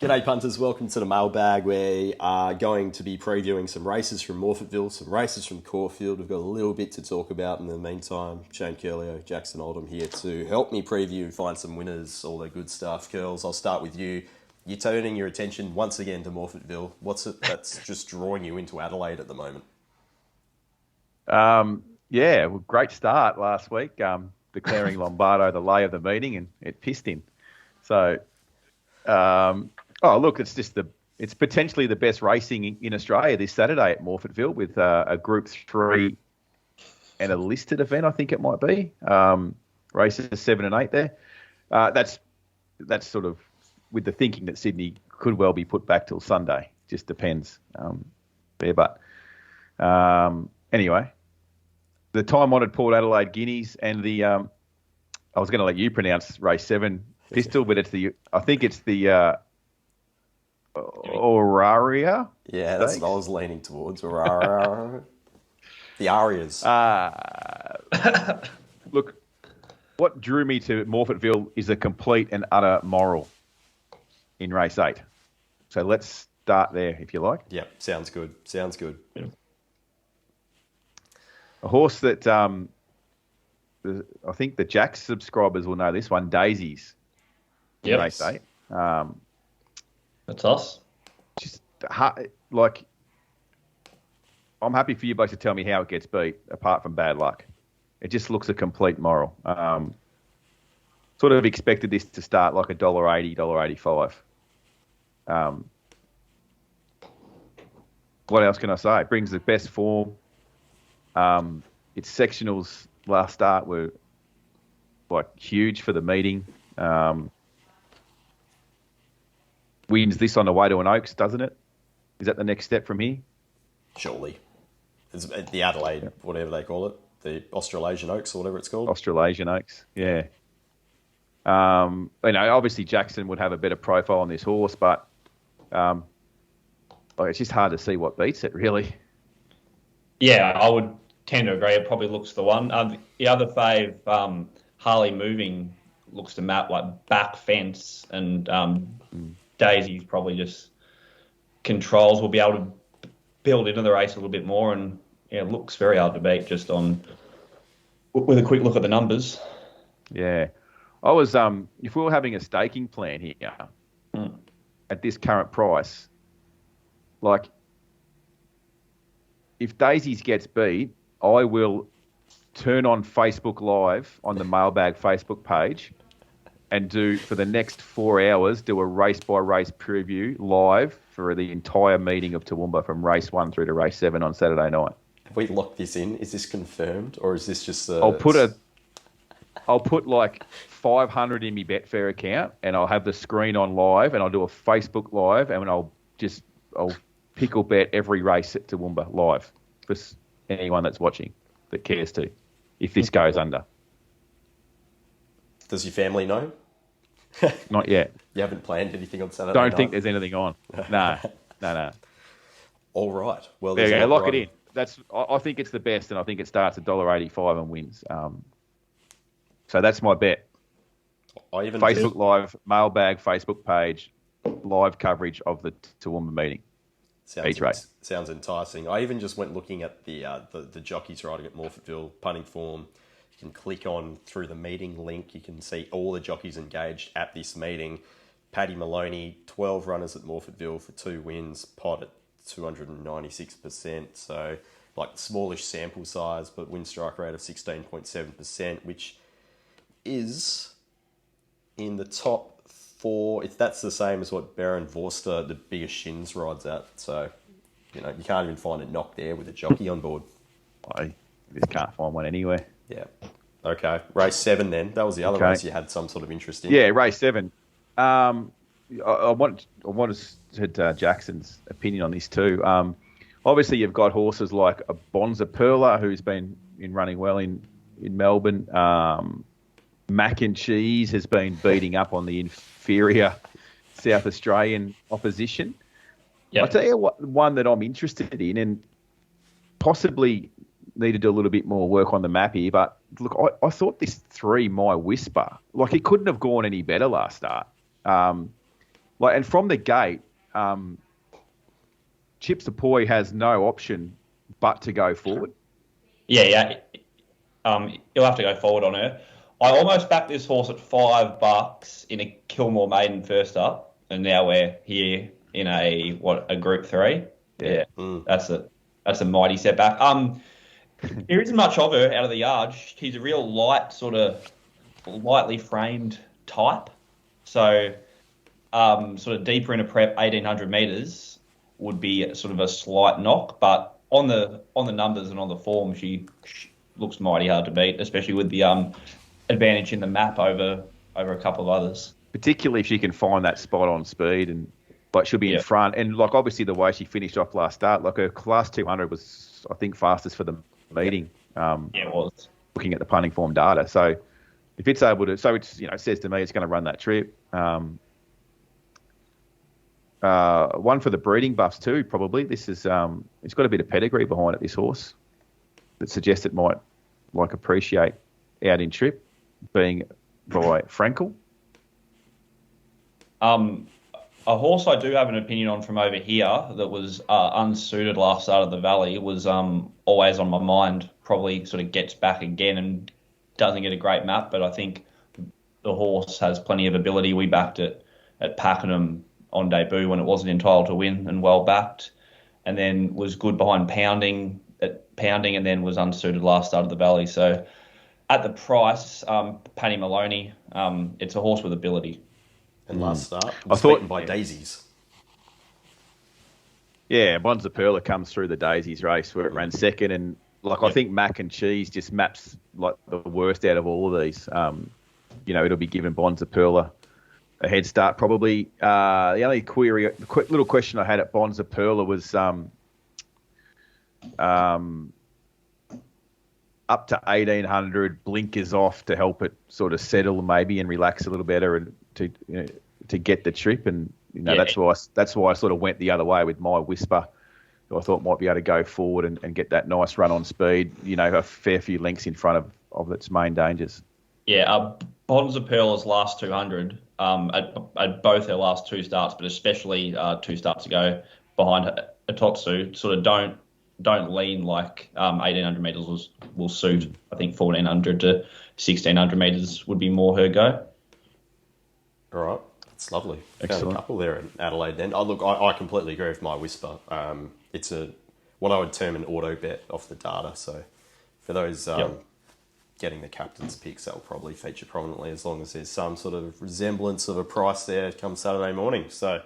G'day punters, welcome to the mailbag. We are going to be previewing some races from Morphettville, some races from Caulfield. We've got a little bit to talk about in the meantime. Ciurleo Jackson Oldham here to help me preview, find some winners, all the good stuff. Curls, I'll start with you. You're turning your attention once again to Morphettville. What's it that's just drawing you into Adelaide at the moment? Great start last week, declaring Lombardo the lay of the meeting, and it pissed him. So, it's potentially the best racing in Australia this Saturday at Morphettville with a Group 3 and a listed event, I think it might be. Races 7 and 8 there. That's sort of with the thinking that Sydney could well be put back till Sunday. Just depends anyway, the time-honoured Port Adelaide Guineas and the I was going to let you pronounce race 7 Pistol, but I think it's the Auraria. Yeah, that's what I was leaning towards. Auraria. The Arias. Look, what drew me to Morphettville is a complete and utter moral in race 8. So let's start there, if you like. Yeah, sounds good. Yeah. A horse that I think the Jacks subscribers will know this one, Daisies. Yep. Race 8. That's us. Just I'm happy for you both to tell me how it gets beat, apart from bad luck. It just looks a complete moral. Sort of expected this to start like $1.80, $1.85. What else can I say? It brings the best form. Its sectionals last start were huge for the meeting. Wins this on the way to an Oaks, doesn't it? Is that the next step from here? Surely. It's the Adelaide, whatever they call it, the Australasian Oaks or whatever it's called. Australasian Oaks, yeah. Obviously Jackson would have a better profile on this horse, but it's just hard to see what beats it, really. Yeah, I would tend to agree. It probably looks the one. The other fave, Harley Moving, looks to map like back fence, and Daisy's probably just controls. Will be able to build into the race a little bit more, and it looks very hard to beat just with a quick look at the numbers. Yeah, I was if we were having a staking plan here at this current price, if Daisies gets beat, I will turn on Facebook Live on the Mailbag Facebook page and for the next 4 hours, do a race-by-race preview live for the entire meeting of Toowoomba from race 1 through to race 7 on Saturday night. Have we locked this in? Is this confirmed, or is this just I'll put like 500 in my Betfair account, and I'll have the screen on live, and I'll do a Facebook Live, and I'll pickle bet every race at Toowoomba live for anyone that's watching that cares to, if this goes under. Does your family know? Not yet. You haven't planned anything on Saturday Don't night? think there's anything on. No. All right. Well, there you go. Lock it in. I think it's the best, and I think it starts at $1.85 and wins. So that's my bet. Facebook Live, Mailbag Facebook page, live coverage of the Toowoomba meeting. Sounds enticing. I even just went looking at the jockeys riding at Morphettville, punting form. You can click on through the meeting link. You can see all the jockeys engaged at this meeting. Paddy Maloney, 12 runners at Morphettville for 2 wins, pot at 296%. So smallish sample size, but win strike rate of 16.7%, which is in the top 4. If that's the same as what Baron Vorster, the biggest shins, rides at. So, you can't even find a knock there with a jockey on board. I just can't find one anywhere. Yeah. Okay. Race 7 then. That was the other race you had some sort of interest in. Yeah, race 7. I wanted Jackson's opinion on this too. Obviously, you've got horses like a Bonza Perla, who's been running well in Melbourne. Mac and Cheese has been beating up on the inferior South Australian opposition. Yep. I'll tell you one that I'm interested in, and possibly need to do a little bit more work on the map here, but look, I thought this 3, My Whisper, it couldn't have gone any better last start. and from the gate, Chips Apoy has no option but to go forward. Yeah. You'll have to go forward on her. I almost backed this horse at $5 in a Kilmore maiden first up, and now we're here in a Group 3. Yeah, that's a mighty setback. There isn't much of her out of the yard. She's a real lightly framed type. So, sort of deeper in a prep, 1,800 metres would be sort of a slight knock. But on the numbers and on the form, she looks mighty hard to beat, especially with the advantage in the map over a couple of others. Particularly if she can find that spot on speed, and she'll be in front. And obviously the way she finished off last start, her class 200 was, I think, fastest for the meeting. It was. Looking at the punting form data. So if it's able to, it says to me it's going to run that trip. One for the breeding buffs too, probably. This is, it's got a bit of pedigree behind it, this horse, that suggests it might appreciate out in trip, being by Frankel. A horse I do have an opinion on from over here that was unsuited last start of the Valley was always on my mind. Probably sort of gets back again and doesn't get a great map, but I think the horse has plenty of ability. We backed it at Pakenham on debut when it wasn't entitled to win and well backed, and then was good behind Punting, and then was unsuited last start of the Valley. So at the price, Paddy Maloney, it's a horse with ability. And last start was beaten by Daisies. Yeah, Bonza Perla comes through the Daisies race where it ran second, and I think Mac and Cheese just maps the worst out of all of these. It'll be giving Bonza Perla a head start probably. The only little question I had at Bonza Perla was up to 1,800 blinkers off to help it sort of settle maybe and relax a little better and to get the trip, and that's why I sort of went the other way with my Whisper, who I thought might be able to go forward and get that nice run on speed, a fair few lengths in front of its main dangers. Yeah, Bonza Perla's last 200 at both her last two starts, but especially 2 starts ago behind Atotsu, sort of don't lean like 1,800 metres will suit. I think 1,400 to 1,600 metres would be more her go. All right, that's lovely. Excellent. Found a couple there in Adelaide then. I completely agree with my Whisper. It's what I would term an auto bet off the data. So for those getting the captain's picks, that'll probably feature prominently as long as there's some sort of resemblance of a price there come Saturday morning. So,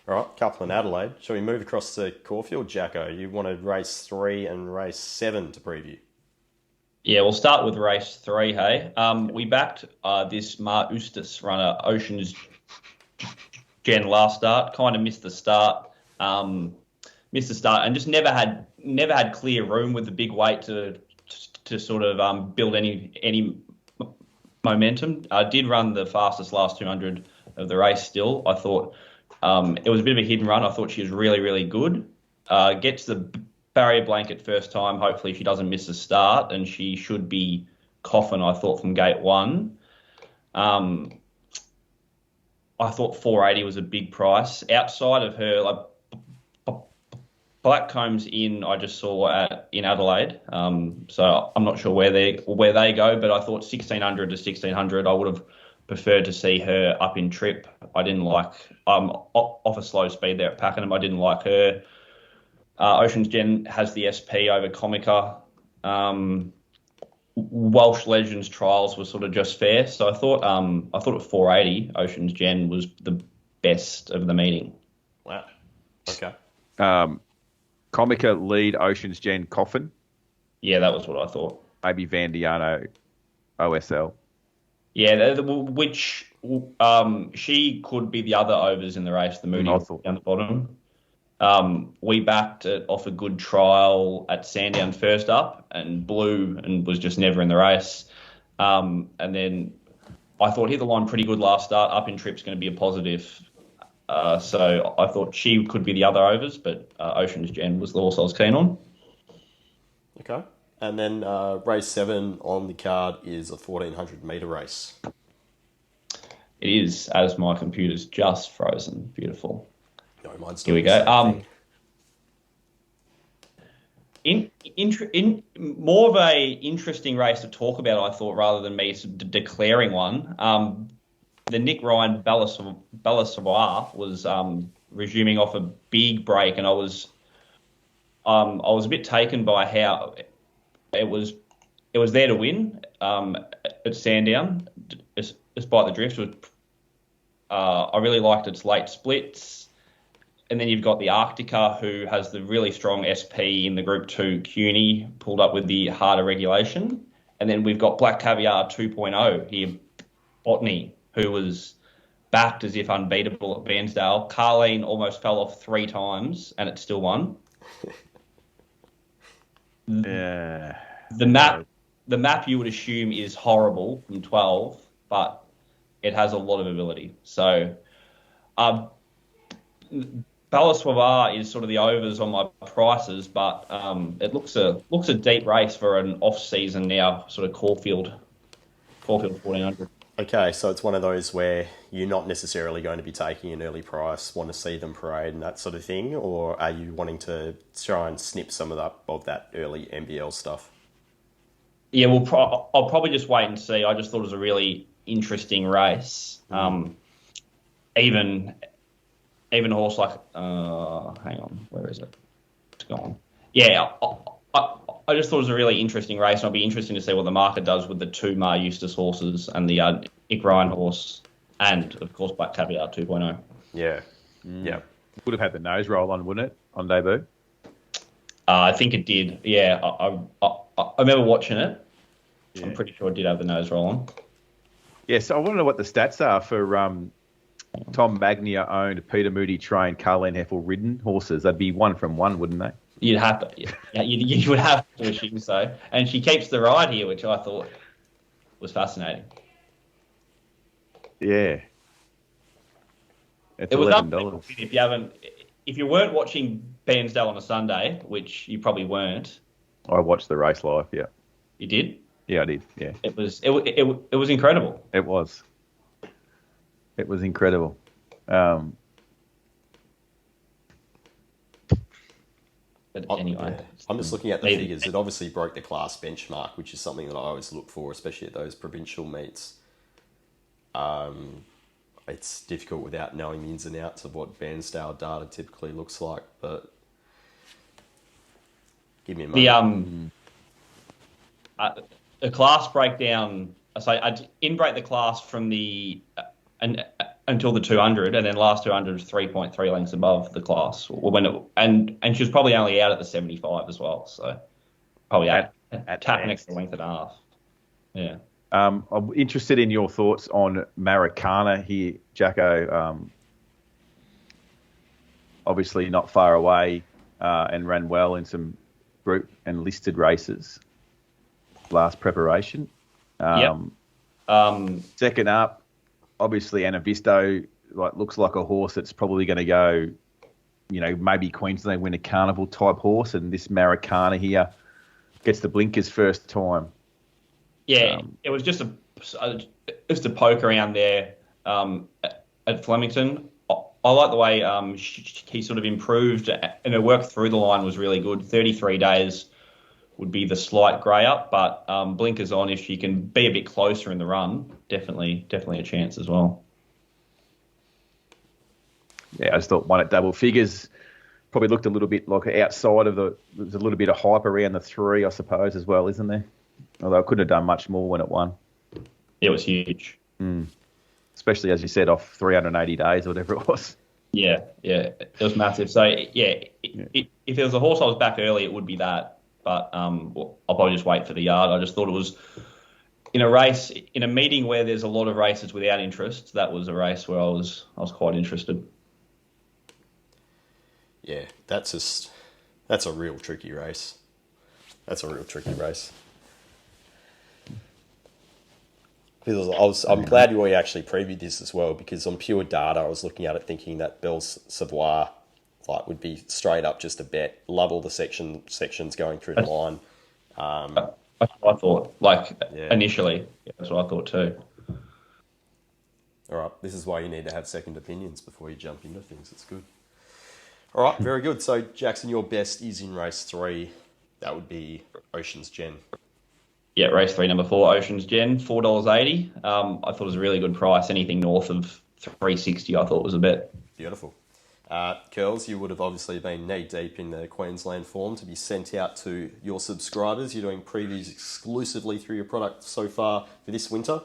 all right, couple in Adelaide. Shall we move across to Caulfield, Jacko? You wanted race 3 and race 7 to preview. Yeah, we'll start with race 3, hey? We backed this Mar Eustace runner, Oceans Gen last start. Kind of missed the start. And just never had clear room with the big weight to sort of build any momentum. Did run the fastest last 200 of the race still. I thought it was a bit of a hidden run. I thought she was really, really good. Gets the barrier blanket first time. Hopefully she doesn't miss a start, and she should be coffin, I thought, from gate 1. I thought 480 was a big price. Outside of her, Blackcomb's I just saw in Adelaide. So I'm not sure where they go, but I thought 1,600 to 1,600, I would have preferred to see her up in trip. I didn't like off a slow speed there at Pakenham. I didn't like her. Oceans Gen has the SP over Comica. Welsh Legends trials was sort of just fair. So I thought at 480, Oceans Gen was the best of the meeting. Wow. Okay. Comica lead Oceans Gen coffin. Yeah, that was what I thought. Maybe Vandiano OSL. Yeah, which she could be the other overs in the race, the Moody down the bottom. We backed it off a good trial at Sandown first up and blew and was just never in the race. And then I thought hit the line pretty good last start. Up in trip's going to be a positive. So I thought she could be the other overs, but Oceans Gen was the horse I was keen on. Okay. And then race 7 on the card is a 1,400 metre race. It is, as my computer's just frozen. Beautiful. No, mine's Here we doing the go. same thing. In more of a interesting race to talk about, I thought, rather than me declaring one. The Nick Ryan Bella Savoie was resuming off a big break, and I was a bit taken by how it was there to win at Sandown, despite the drift. I really liked its late splits. And then you've got the Arctica, who has the really strong SP in the Group 2 CUNY, pulled up with the harder regulation. And then we've got Black Caviar 2.0 here, Botany, who was backed as if unbeatable at Bairnsdale. Carleen almost fell off 3 times, and it still won. Yeah. The map you would assume is horrible from 12, but it has a lot of ability. So, Bella Savoie is sort of the overs on my prices, but it looks a deep race for an off-season now, sort of Caulfield 1400. Okay, so it's one of those where you're not necessarily going to be taking an early price, want to see them parade and that sort of thing, or are you wanting to try and snip some of that early NBL stuff? Yeah, I'll probably just wait and see. I just thought it was a really interesting race. Even a horse like, hang on, where is it? It's gone. Yeah, I just thought it was a really interesting race, and I'll be interested to see what the market does with the 2 Mar Eustace horses and the Nick Ryan horse, and of course Black Caviar 2.0. Yeah, yeah. Would have had the nose roll on, wouldn't it, on debut? I think it did. Yeah, I remember watching it. Yeah. I'm pretty sure it did have the nose roll on. Yeah, so I want to know what the stats are for Tom Magnier owned, Peter Moody trained, Carleen Heffel ridden horses. They'd be 1 from 1, wouldn't they? You'd have to, yeah, you would have to assume so. And she keeps the ride here, which I thought was fascinating. Yeah. It's it was $11. If you weren't watching Bairnsdale on a Sunday, which you probably weren't. I watched the race live. Yeah. You did? Yeah, I did. Yeah. It was incredible. It was. It was incredible. But anyway, Yeah. I'm just looking at the figures. It obviously broke the class benchmark, which is something that I always look for, especially at those provincial meets. It's difficult without knowing the ins and outs of what Bairnsdale data typically looks like, but give me a moment. The class breakdown. So I in-break the class from the until the 200, and then last 200 is 3.3 lengths above the class. And she was probably only out at the 75 as well, so probably at tapping extra length and a half. Yeah. I'm interested in your thoughts on Maracana here, Jacko. Obviously not far away and ran well in some group and listed races last preparation. Second up, obviously Anavisto looks like a horse that's probably going to go, maybe Queensland win a carnival type horse, and this Maracana here gets the blinkers first time. Yeah, it was just a poke around there at Flemington. I like the way he sort of improved, and her work through the line was really good. 33 days would be the slight grey up, but blinkers on, if she can be a bit closer in the run, definitely a chance as well. Yeah, I just thought one at double figures probably looked a little bit like outside of there's a little bit of hype around the 3, I suppose, as well, isn't there? Although it couldn't have done much more when it won. It was huge. Especially, as you said, off 380 days or whatever it was. Yeah, it was massive. So, if there was a horse I was back early, it would be that. But I'll probably just wait for the yard. I just thought it was, in a meeting where there's a lot of races without interest, that was a race where I was quite interested. Yeah, that's a real tricky race. I'm glad we actually previewed this as well, because on pure data, I was looking at it thinking that Belle Savoie would be straight up just a bet. Love all the sections going through the line. That's what I thought, initially. Yeah, that's what I thought too. All right, this is why you need to have second opinions before you jump into things. It's good. All right, very good. So, Jackson, your best is in race 3. That would be Ocean's Gen. Yeah, race 3, number 4, Ocean's Gen, $4.80. I thought it was a really good price. Anything north of $3.60, I thought was a bet. Beautiful. Curls, you would have obviously been knee-deep in the Queensland form to be sent out to your subscribers. You're doing previews exclusively through your product so far for this winter.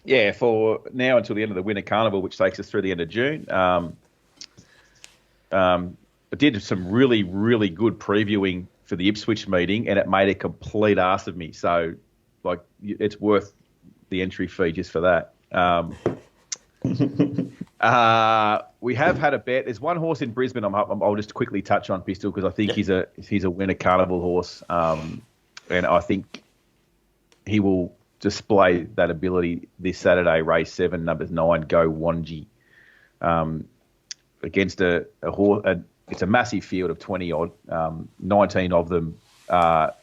Yeah, for now until the end of the Winter Carnival, which takes us through the end of June. I did some really, really good previewing for the Ipswich meeting, and it made a complete ass of me. So, like, it's worth the entry fee just for that. We have had a bet. There's one horse in Brisbane I'll just quickly touch on, Pistol, because I think he's a Winter Carnival horse, and I think he will display that ability this Saturday, race 7, numbers 9, Go Wanji, against a horse. It's a massive field of 20 odd. 19 of them have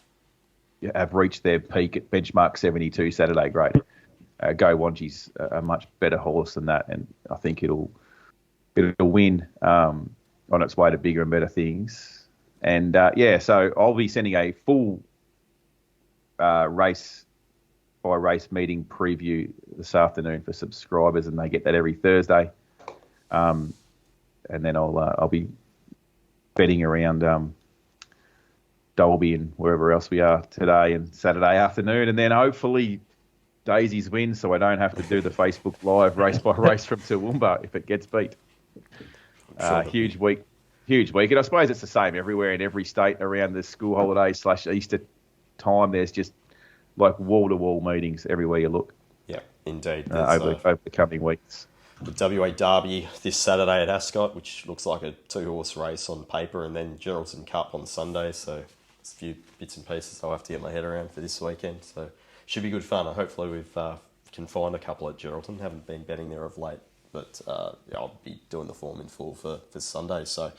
reached their peak at benchmark 72 Saturday grade. Go Wanji's a much better horse than that, and I think it'll win on its way to bigger and better things. And so I'll be sending a full race by race meeting preview this afternoon for subscribers, and they get that every Thursday. And then I'll be betting around Dolby and wherever else we are today and Saturday afternoon, and then hopefully Daisy's win, so I don't have to do the Facebook Live race by race from Toowoomba if it gets beat. Huge week. And I suppose it's the same everywhere in every state around the school holidays / Easter time. There's just like wall-to-wall meetings everywhere you look. Yeah, indeed. Over the coming weeks. The WA Derby this Saturday at Ascot, which looks like a 2-horse race on paper, and then Geraldton Cup on Sunday. So it's a few bits and pieces I'll have to get my head around for this weekend. So should be good fun. Hopefully we can find a couple at Geraldton. Haven't been betting there of late, but I'll be doing the form in full for Sunday. So,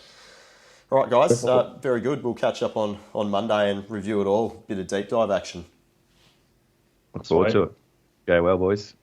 all right, guys, very good. We'll catch up on Monday and review it all. Bit of deep dive action. Look forward to it. Go well, boys.